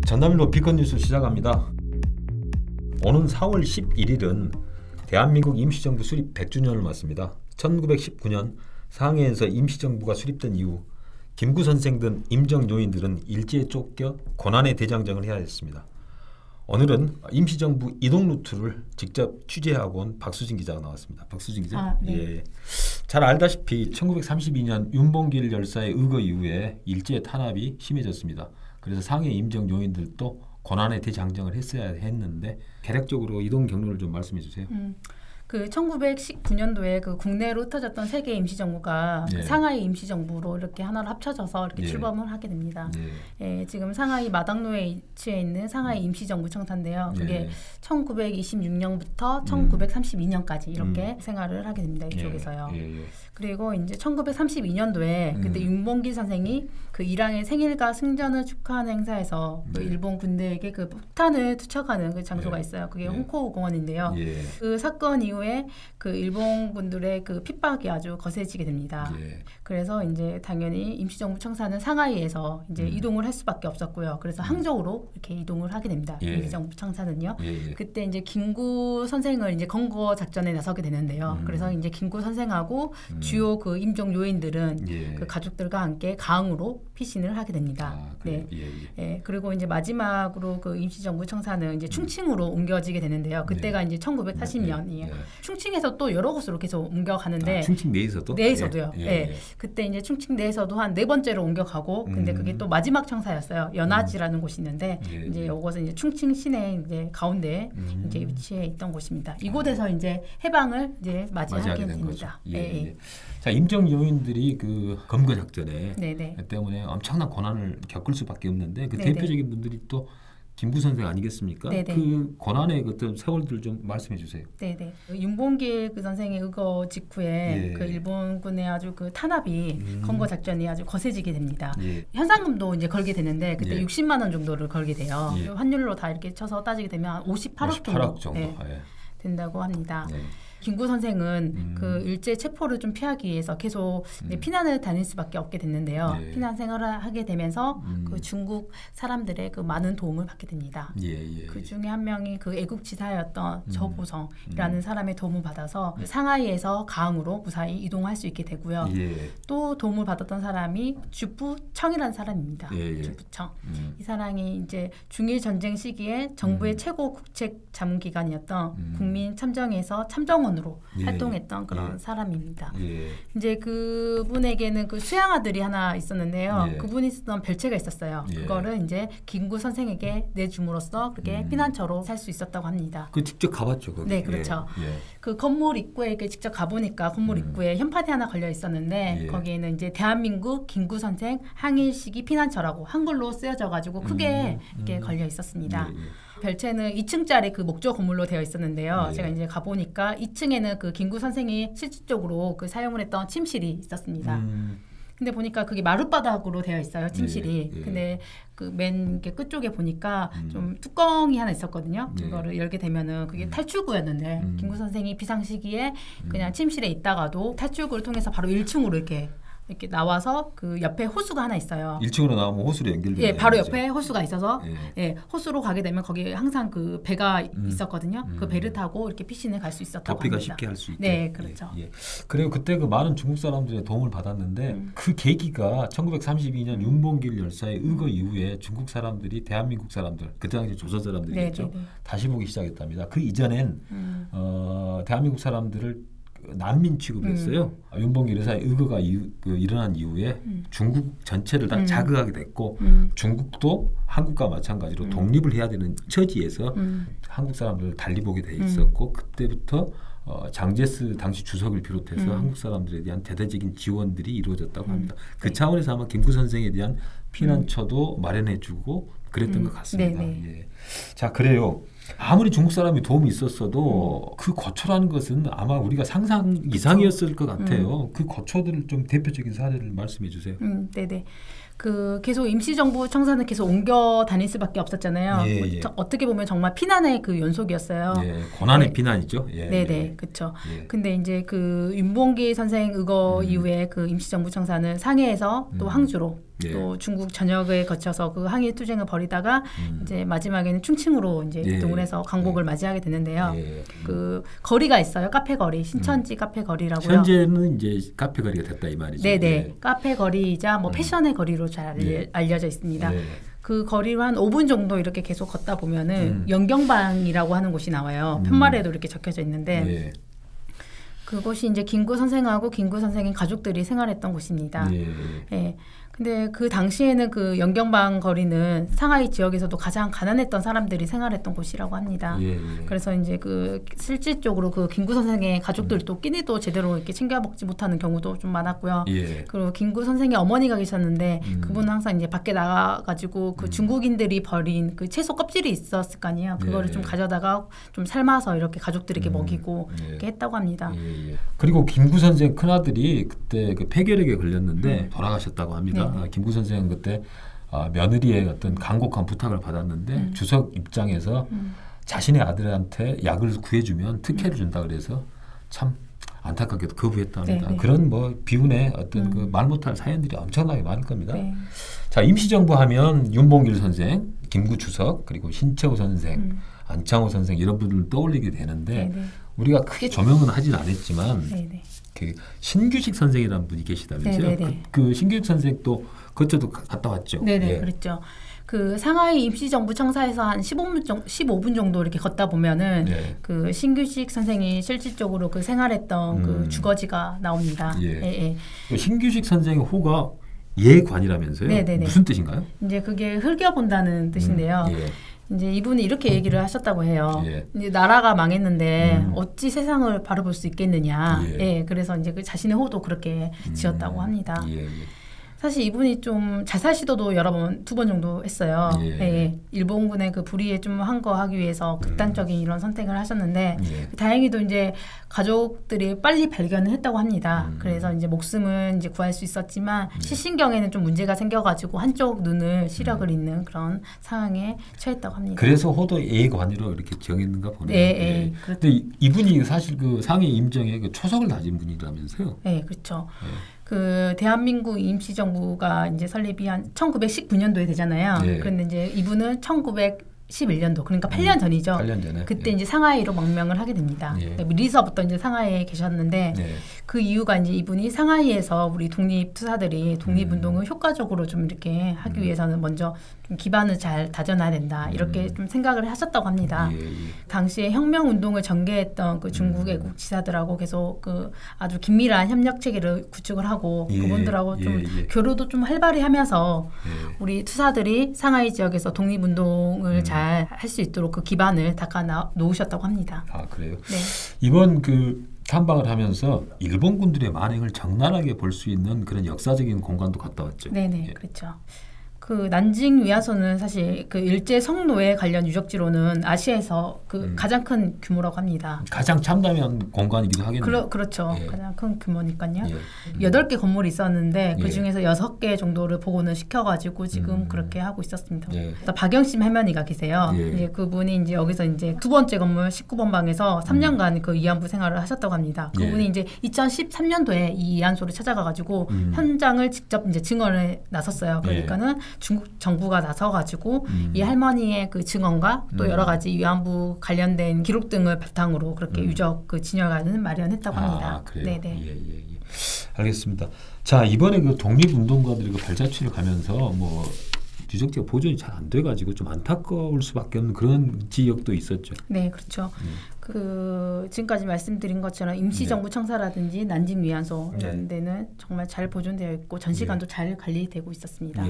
전남일보 비건 뉴스 시작합니다. 오는 4월 11일은 대한민국 임시정부 수립 100주년을 맞습니다. 1919년 상해에서 임시정부가 수립된 이후 김구 선생 등 임정 요인들은 일제에 쫓겨 고난의 대장정을 해야 했습니다. 오늘은 임시정부 이동 루트를 직접 취재하고 온 박수진 기자가 나왔습니다. 박수진 기자. 네. 예. 잘 알다시피 1932년 윤봉길 열사의 의거 이후에 일제 탄압이 심해졌습니다. 그래서 상해 임정 요인들도 고난의 대장정을 했어야 했는데 개략적으로 이동 경로를 좀 말씀해 주세요. 그 1919년도에 그 국내로 흩어졌던 세 개의 임시정부가 네. 그 상하이 임시정부로 이렇게 하나로 합쳐져서 이렇게 네. 출범을 하게 됩니다. 네. 예, 지금 상하이 마당로에 위치해 있는 상하이 임시정부 청사인데요. 그게 네. 1926년부터 1932년까지 이렇게 생활을 하게 됩니다. 이쪽에서요. 예. 그리고 이제 1932년도에 그때 윤봉길 선생이 그 일왕의 생일과 승전을 축하하는 행사에서 그 일본 군대에게 그 폭탄을 투척하는 그 장소가 있어요. 그게 홍코 공원인데요. 그 사건 이후에 그 일본 군들의 그 핍박이 아주 거세지게 됩니다. 그래서 이제 당연히 임시정부 청사는 상하이에서 이제 이동을 할 수밖에 없었고요. 그래서 항저우로 이렇게 이동을 하게 됩니다. 임시정부 청사는요. 그때 이제 김구 선생을 이제 건거 작전에 나서게 되는데요. 그래서 이제 김구 선생하고 주요 그 임종 요인들은 그 가족들과 함께 강으로 피신을 하게 됩니다. 그리고 이제 마지막으로 그 임시정부 청사는 이제 충칭으로 옮겨지게 되는데요. 그때가 이제 1940년이에요. 충칭에서 또 여러 곳으로 계속 옮겨가는데 충칭 내에서도? 내에서도요. 그때 이제 충칭 내에서도 한 4번째로 옮겨가고 근데 그게 또 마지막 청사였어요. 연화지라는 곳이 있는데 이제 이것은 이제 충칭 시내 이제 가운데 이제 위치해 있던 곳입니다. 이곳에서 이제 해방을 이제 맞이하게 됩니다. 자, 임정 요인들이 그 검거 작전에 네네. 때문에 엄청난 고난을 겪을 수밖에 없는데 그 네네. 대표적인 분들이 또 김구 선생 아니겠습니까? 네네. 그 고난의 어떤 세월들을 좀 말씀해 주세요. 네네. 윤봉길 그 선생의 의거 직후에 그 일본군의 아주 그 탄압이 검거 작전이 아주 거세지게 됩니다. 현상금도 이제 걸게 되는데 그때 60만 원 정도를 걸게 돼요. 환율로 다 이렇게 쳐서 따지게 되면 58억 정도 된다고 합니다. 김구 선생은 그 일제 체포를 좀 피하기 위해서 계속 피난을 다닐 수밖에 없게 됐는데요. 피난 생활을 하게 되면서 그 중국 사람들의 그 많은 도움을 받게 됩니다. 그 중에 한 명이 그 애국지사였던 저보성이라는 사람의 도움을 받아서 상하이에서 가흥으로 무사히 이동할 수 있게 되고요. 또 도움을 받았던 사람이 주부청이라는 사람입니다. 주부청. 이 사람이 이제 중일 전쟁 시기에 정부의 최고 국책 자문기관이었던 국민참정에서 참정원 으로 활동했던 그런 사람입니다. 이제 그분에게는 그 수양아들이 하나 있었는데요. 그분이 쓰던 별채가 있었어요. 그거를 이제 김구 선생에게 내줌으로써 그렇게 피난처로 살 수 있었다고 합니다. 그 직접 가봤죠, 거기. 네, 그렇죠. 그 건물 입구에 이렇게 직접 가보니까 건물 입구에 현판이 하나 걸려 있었는데 거기에는 이제 대한민국 김구 선생 항일 시기 피난처라고 한글로 쓰여져가지고 크게 이렇게 걸려 있었습니다. 별채는 2층짜리 그 목조 건물로 되어 있었는데요. 제가 이제 가보니까 2층에는 그 김구 선생이 실질적으로 그 사용을 했던 침실이 있었습니다. 근데 보니까 그게 마룻바닥으로 되어 있어요, 침실이. 근데 그 맨 끝쪽에 보니까 좀 뚜껑이 하나 있었거든요. 그거를 열게 되면은 그게 탈출구였는데 김구 선생이 비상시기에 그냥 침실에 있다가도 탈출구를 통해서 바로 1층으로 이렇게 나와서 그 옆에 호수가 하나 있어요. 1층으로 나오면 호수로 연결돼요. 바로 옆에 호수가 있어서 호수로 가게 되면 거기 항상 그 배가 있었거든요. 그 배를 타고 이렇게 피신을 갈 수 있었다고 도피가 합니다. 쉽게 할 수 있게. 네, 그렇죠. 그리고 그때 그 많은 중국 사람들의 도움을 받았는데 그 계기가 1932년 윤봉길 열사의 의거 이후에 중국 사람들이 대한민국 사람들, 그때 당시 조선 사람들이었죠. 다시 보기 시작했답니다. 그 이전엔 대한민국 사람들을 난민 취급했어요. 윤봉길 여사의 의거가 일어난 이후에 중국 전체를 다 자극하게 됐고 중국도 한국과 마찬가지로 독립을 해야 되는 처지에서 한국 사람들을 달리 보게 돼 있었고 그때부터 장제스 당시 주석을 비롯해서 한국 사람들에 대한 대대적인 지원들이 이루어졌다고 합니다. 그 차원에서 아마 김구 선생에 대한 피난처도 마련해주고 그랬던 것 같습니다. 자, 그래요. 아무리 중국 사람이 도움이 있었어도 그 거초라는 것은 아마 우리가 상상 이상이었을 것 같아요. 그 거초들을 좀 대표적인 사례를 말씀해 주세요. 네네. 그 계속 임시정부 청사는 계속 옮겨 다닐 수밖에 없었잖아요. 어떻게 보면 정말 피난의 그 연속이었어요. 고난의 피난이죠. 네네, 그렇죠. 근데 이제 그 윤봉길 선생 의거 이후에 그 임시정부 청사는 상해에서 또 항주로 또 중국 전역에 거쳐서 그 항일 투쟁을 벌이다가 이제 마지막에는 충칭으로 이제 이동을 해서 광복을 맞이하게 되는데요. 그 거리가 있어요. 카페 거리, 신천지 카페 거리라고요. 현재는 이제 카페 거리가 됐다 이 말이죠. 네네. 카페 거리이자 뭐 패션의 거리로 잘 알려져 있습니다. 그 거리로 한 5분 정도 이렇게 계속 걷다 보면은 연경방이라고 하는 곳이 나와요. 편말에도 이렇게 적혀져 있는데 그곳이 이제 김구 선생하고 김구 선생의 가족들이 생활했던 곳입니다. 예. 근데 그 당시에는 그 연경방 거리는 상하이 지역에서도 가장 가난했던 사람들이 생활했던 곳이라고 합니다. 그래서 이제 그 실질적으로 그 김구 선생의 가족들도 끼니도 제대로 이렇게 챙겨 먹지 못하는 경우도 좀 많았고요. 그리고 김구 선생의 어머니가 계셨는데 그분은 항상 이제 밖에 나가가지고 그 중국인들이 버린 그 채소 껍질이 있었을 거 아니에요. 그거를 좀 가져다가 좀 삶아서 이렇게 가족들에게 먹이고 이렇게 했다고 합니다. 그리고 김구 선생 큰아들이 그때 그 폐결핵에 걸렸는데 돌아가셨다고 합니다. 김구 선생은 그때 며느리의 어떤 간곡한 부탁을 받았는데 주석 입장에서 자신의 아들한테 약을 구해주면 특혜를 준다 그래서 참 안타깝게도 거부했답니다. 그런 뭐 비운의 어떤 그 말 못할 사연들이 엄청나게 많을 겁니다. 자, 임시정부 하면 윤봉길 선생, 김구 주석, 그리고 신채호 선생, 안창호 선생 이런 분들을 떠올리게 되는데 우리가 크게 조명은 하진 않았지만 그 신규식 선생이라는 분이 계시다면서요? 그 신규식 선생도 그쪽도 갔다 왔죠. 네네, 그랬죠. 그 상하이 임시정부 청사에서 한 15분 정도 이렇게 걷다 보면은 그 신규식 선생이 실질적으로 그 생활했던 그 주거지가 나옵니다. 신규식 선생의 호가 예관이라면서요? 무슨 뜻인가요? 이제 그게 흘겨본다는 뜻인데요. 이제 이분이 이렇게 얘기를 하셨다고 해요. 이제 나라가 망했는데 어찌 세상을 바라볼 수 있겠느냐. 그래서 이제 그 자신의 호도 그렇게 지었다고 합니다. 사실 이분이 좀 자살 시도도 여러 번, 2번 정도 했어요. 일본군의 그 불의에 좀 항거하기 위해서 극단적인 이런 선택을 하셨는데 다행히도 이제 가족들이 빨리 발견을 했다고 합니다. 그래서 이제 목숨은 이제 구할 수 있었지만 시신경에는 좀 문제가 생겨가지고 한쪽 눈을 시력을 잃는 그런 상황에 처했다고 합니다. 그래서 호도 예관이로 이렇게 정했는가 보네요. 그런데 이분이 사실 그 상해 임정에 그 초석을 다진 분이라면서요? 네, 그렇죠. 그 대한민국 임시정부가 이제 설립이 한 1919년도에 되잖아요. 그런데 이제 이분은 1911년도 그러니까 8년 전이죠. 8년 전에. 그때 이제 상하이로 망명을 하게 됩니다. 미리서부터 이제 상하이에 계셨는데 그 이유가 이제 이분이 상하이에서 우리 독립 투사들이 독립운동을 효과적으로 좀 이렇게 하기 위해서는 먼저 좀 기반을 잘 다져놔야 된다 이렇게 좀 생각을 하셨다고 합니다. 당시에 혁명운동을 전개했던 그 중국 애국 지사들하고 계속 그 아주 긴밀한 협력 체계를 구축을 하고 그분들하고 좀 교류도 좀 활발히 하면서 우리 투사들이 상하이 지역에서 독립운동을 잘 할 수 있도록 그 기반을 닦아 놓으셨다고 합니다. 아, 그래요? 이번 그 탐방을 하면서 일본군들의 만행을 적나라하게 볼 수 있는 그런 역사적인 공간도 갔다 왔죠. 네네, 그렇죠. 그 난징 위안소는 사실 그 일제 성노예 관련 유적지로는 아시아에서 그 가장 큰 규모라고 합니다. 가장 참담한 공간이기도 하겠네요. 그렇죠. 가장 큰 규모니까요. 8개 건물이 있었는데 그 중에서 6개 정도를 복원을 시켜가지고 지금 그렇게 하고 있었습니다. 박영심 할머니가 계세요. 이제 그분이 이제 여기서 이제 2번째 건물 19번 방에서 3년간 그 위안부 생활을 하셨다고 합니다. 그분이 이제 2013년도에 이 위안소를 찾아가가지고 현장을 직접 이제 증언에 나섰어요. 그러니까는 중국 정부가 나서가지고 이 할머니의 그 증언과 또 여러 가지 위안부 관련된 기록 등을 바탕으로 그렇게 유적 그 진열관을 마련했다고 합니다. 그래요? 네네. 알겠습니다. 자, 이번에 그 독립운동가들이 그 발자취를 가면서 뭐 유적지가 보존이 잘 안 돼가지고 좀 안타까울 수밖에 없는 그런 지역도 있었죠. 네, 그렇죠. 그 지금까지 말씀드린 것처럼 임시정부 청사라든지 난징 위안소 이런 데는 정말 잘 보존되어 있고 전시관도 잘 관리되고 있었습니다.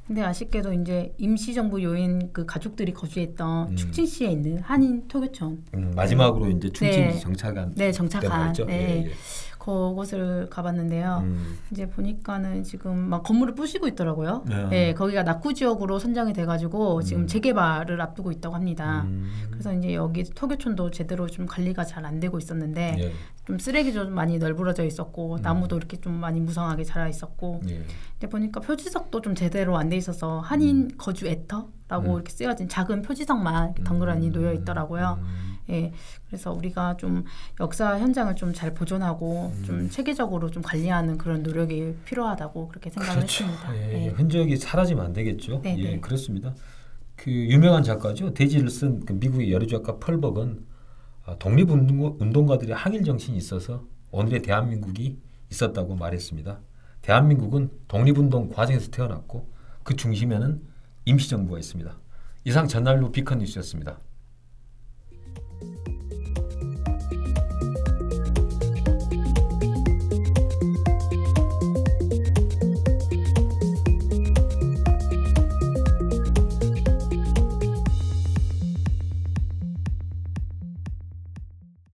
근데 아쉽게도 이제 임시정부 요인 그 가족들이 거주했던 충칭시에 있는 한인 토교촌 마지막으로 이제 충칭시 정착한 정착한 그곳을 가봤는데요. 이제 보니까는 지금 막 건물을 부시고 있더라고요. 거기가 낙후 지역으로 선정이 돼가지고 지금 재개발을 앞두고 있다고 합니다. 그래서 이제 여기 토교촌도 제대로 좀 관리가 잘 안 되고 있었는데 좀 쓰레기도 좀 많이 널브러져 있었고 나무도 이렇게 좀 많이 무성하게 자라 있었고 이제 보니까 표지석도 좀 제대로 안 돼 있어서 한인 거주 애터라고 이렇게 쓰여진 작은 표지석만 이렇게 덩그러니 놓여 있더라고요. 예, 그래서 우리가 좀 역사 현장을 좀 잘 보존하고 좀 체계적으로 좀 관리하는 그런 노력이 필요하다고 그렇게 생각을 그렇죠. 했습니다. 예, 흔적이 사라지면 안 되겠죠. 네, 예, 네. 그렇습니다. 그 유명한 작가죠. 대지를 쓴 그 미국의 여류작가 펄벅은 독립운동가들의 항일 정신이 있어서 오늘의 대한민국이 있었다고 말했습니다. 대한민국은 독립운동 과정에서 태어났고 그 중심에는 임시정부가 있습니다. 이상 전날로 비컨 뉴스였습니다.